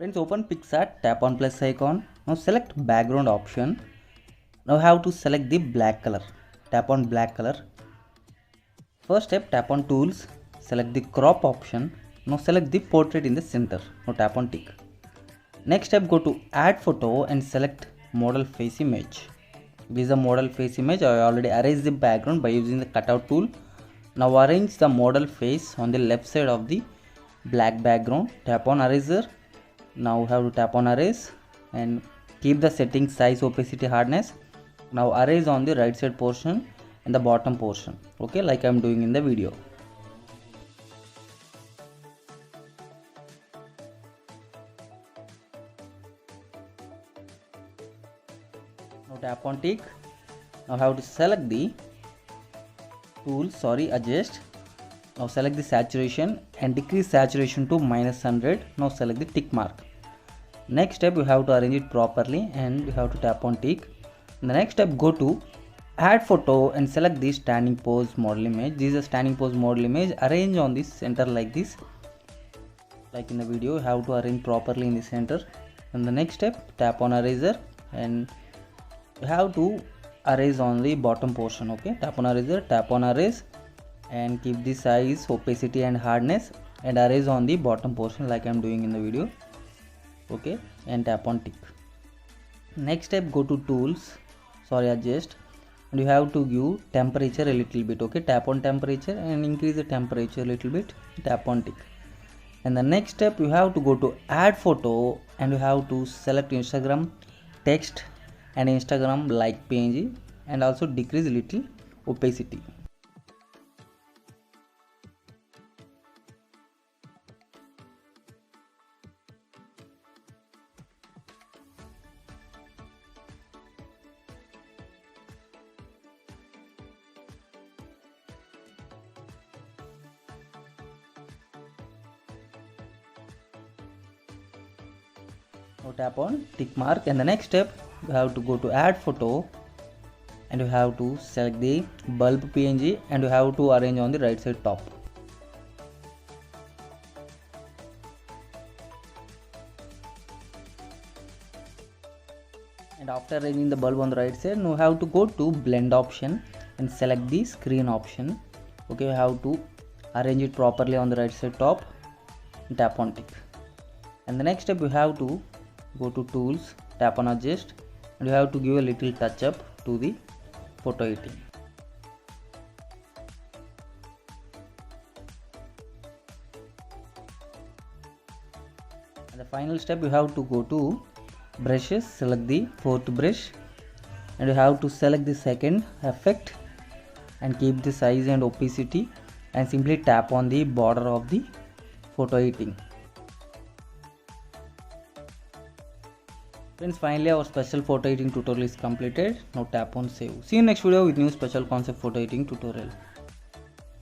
Friends, open Picsart, tap on plus icon. Now select background option. Now have to select the black color. Tap on black color. First step, tap on tools. Select the crop option. Now select the portrait in the center. Now tap on tick. Next step, go to add photo and select model face image. This is a model face image. I already erased the background by using the cutout tool. Now arrange the model face on the left side of the black background. Tap on eraser. Now we have to tap on erase and keep the setting size, opacity, hardness. Now erase on the right side portion and the bottom portion, okay, like I am doing in the video. Now tap on tick. Now have to select the tool, adjust. Now select the saturation and decrease saturation to -100. Now select the tick mark. Next step, you have to arrange it properly and you have to tap on tick. In the next step, go to add photo and select the standing pose model image. This is a standing pose model image. Arrange on the center like this, like in the video. You have to arrange properly in the center. And the next step, tap on eraser and you have to erase on the bottom portion, okay. Tap on eraser, tap on erase and keep the size, opacity and hardness and erase on the bottom portion like I am doing in the video, okay, and tap on tick. Next step, go to tools, adjust, and you have to give temperature a little bit, okay. Tap on temperature and increase the temperature a little bit, tap on tick. And the next step, you have to go to add photo and you have to select Instagram text and Instagram like PNG and also decrease little opacity. Now tap on tick mark and the next step, you have to go to add photo and you have to select the bulb PNG and you have to arrange on the right side top. And after arranging the bulb on the right side, now you have to go to blend option and select the screen option, okay. You have to arrange it properly on the right side top and tap on tick. And the next step, you have to go to tools, tap on adjust and you have to give a little touch up to the photo editing. And the final step, you have to go to brushes, select the fourth brush and you have to select the second effect and keep the size and opacity and simply tap on the border of the photo editing. Friends, finally our special photo editing tutorial is completed. Now tap on save. See you next video with new special concept photo editing tutorial.